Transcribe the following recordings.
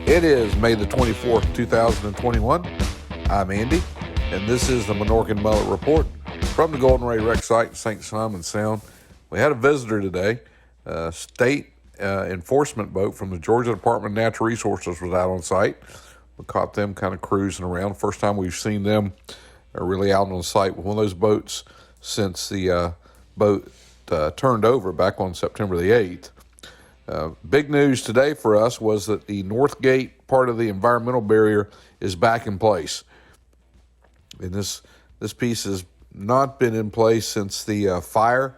It is May the 24th, 2021. I'm Andy, and this is the Minorcan Mullet Report from the Golden Ray Rec site, St.simons Sound. We had a visitor today. State enforcement boat from the Georgia Department of Natural Resources was out on site. We caught them kind of cruising around. First time we've seen them really out on site with one of those boats since the boat turned over back on September the 8th. Big news today for us was that the North Gate part of the environmental barrier is back in place. And this piece has not been in place since the fire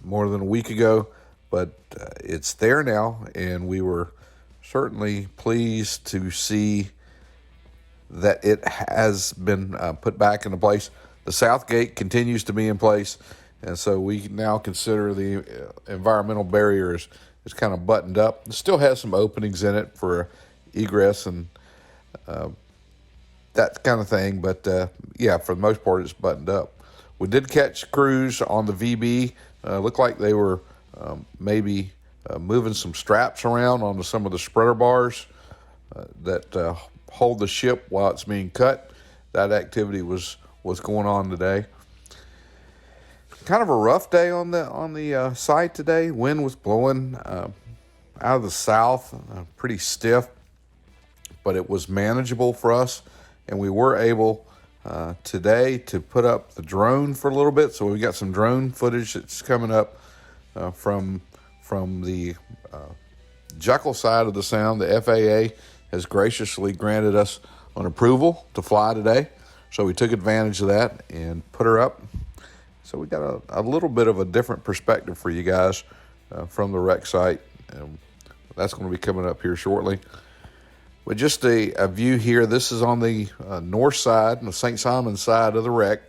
more than a week ago, but it's there now, and we were certainly pleased to see that it has been put back into place. The South Gate continues to be in place, and so we now consider the environmental barrier is kind of buttoned up. It still has some openings in it for egress and that kind of thing, but for the most part, it's buttoned up. We did catch crews on the VB. Looked like they were maybe moving some straps around onto some of the spreader bars that hold the ship while it's being cut. That activity was going on today. Kind of a rough day on the site today. Wind was blowing out of the south, pretty stiff, but it was manageable for us, and we were able today to put up the drone for a little bit. So we got some drone footage that's coming up from the Jekyll side of the sound. The FAA has graciously granted us an approval to fly today, so we took advantage of that and put her up. So we got a little bit of a different perspective for you guys from the wreck site. That's going to be coming up here shortly. But just a view here. This is on the north side, the St.simons side of the wreck.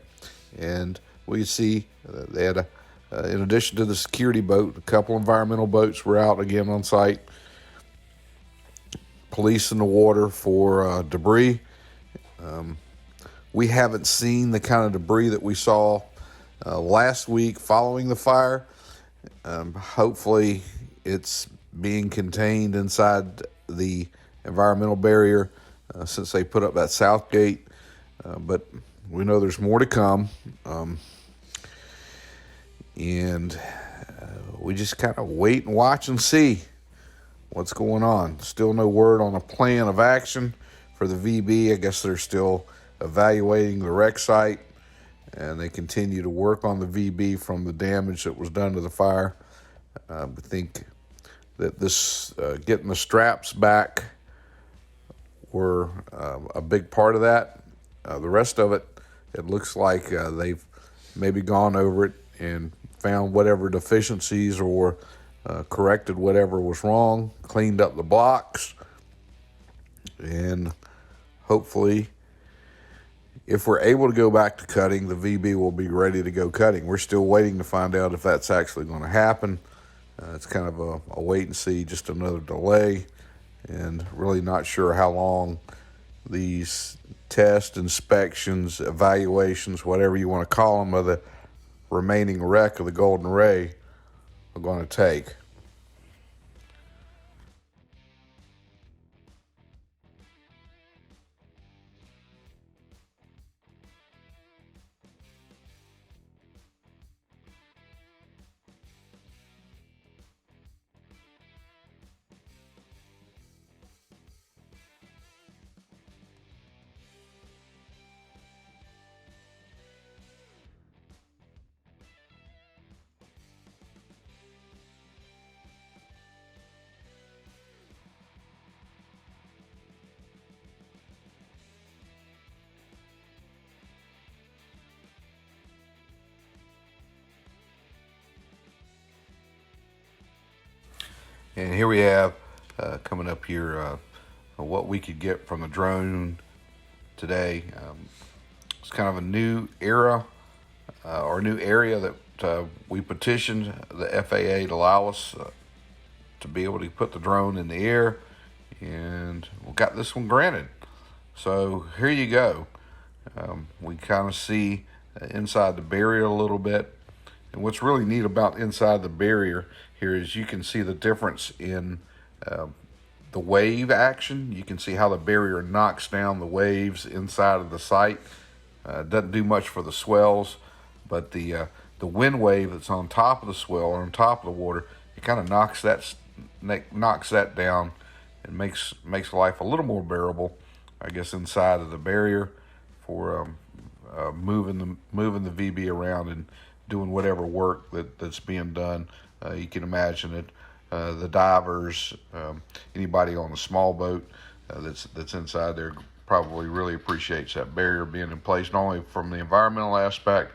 And we see they had, in addition to the security boat, a couple environmental boats were out again on site, police in the water for debris. We haven't seen the kind of debris that we saw last week following the fire. Hopefully it's being contained inside the environmental barrier since they put up that south gate, but we know there's more to come, and we just kind of wait and watch and see what's going on. Still no word on a plan of action for the VB. I guess they're still evaluating the wreck site, and they continue to work on the VB from the damage that was done to the fire. I think that this getting the straps back were a big part of that. The rest of it looks like they've maybe gone over it and found whatever deficiencies or corrected whatever was wrong, cleaned up the blocks, and hopefully if we're able to go back to cutting, the VB will be ready to go cutting. We're still waiting to find out if that's actually going to happen. It's kind of a wait and see, just another delay, and really not sure how long these tests, inspections, evaluations, whatever you want to call them, of the remaining wreck of the Golden Ray are going to take. And here we have coming up here what we could get from the drone today. It's kind of a new era or new area that we petitioned the FAA to allow us to be able to put the drone in the air, and we got this one granted. So here you go. We kind of see inside the barrier a little bit. And what's really neat about inside the barrier here is you can see the difference in the wave action. You can see how the barrier knocks down the waves inside of the site. Doesn't do much for the swells, but the wind wave that's on top of the swell or on top of the water, it kind of knocks that down and makes life a little more bearable, I guess, inside of the barrier for moving the VB around and doing whatever work that's being done. You can imagine it. The divers, anybody on a small boat that's inside there probably really appreciates that barrier being in place, not only from the environmental aspect,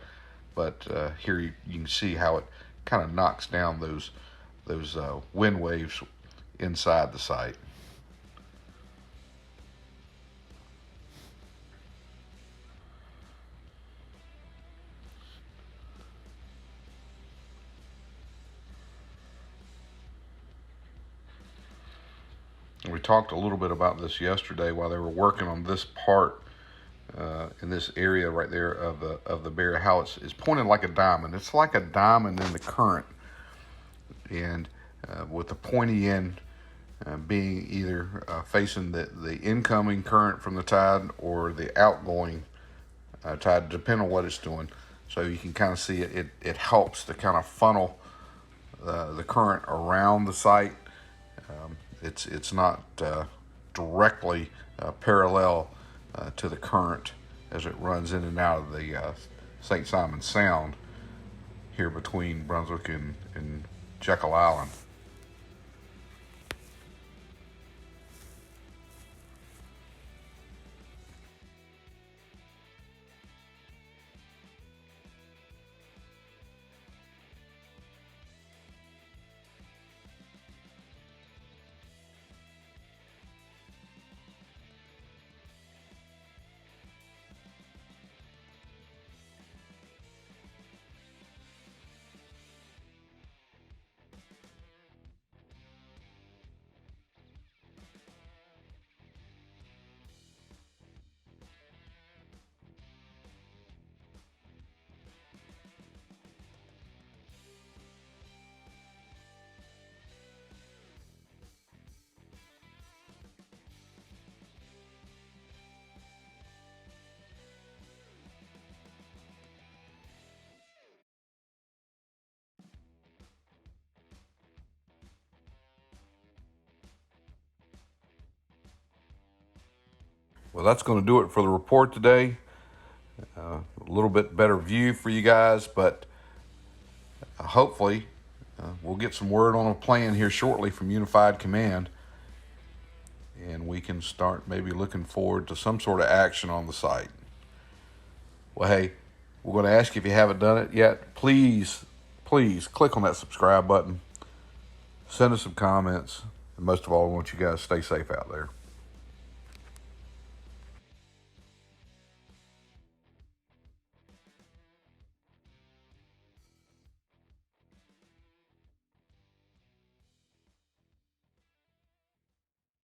but here you can see how it kind of knocks down those wind waves inside the site. We talked a little bit about this yesterday while they were working on this part in this area right there of the barrier, how it's pointed like a diamond. It's like a diamond in the current, and with the pointy end being either facing the incoming current from the tide or the outgoing tide, depending on what it's doing. So you can kind of see it helps to kind of funnel the current around the site. It's not directly parallel to the current as it runs in and out of the St. Simons Sound here between Brunswick and Jekyll Island. Well, that's going to do it for the report today. A little bit better view for you guys, but hopefully we'll get some word on a plan here shortly from Unified Command, and we can start maybe looking forward to some sort of action on the site. Well, hey, we're going to ask you, if you haven't done it yet, please click on that subscribe button, send us some comments, and most of all, I want you guys to stay safe out there.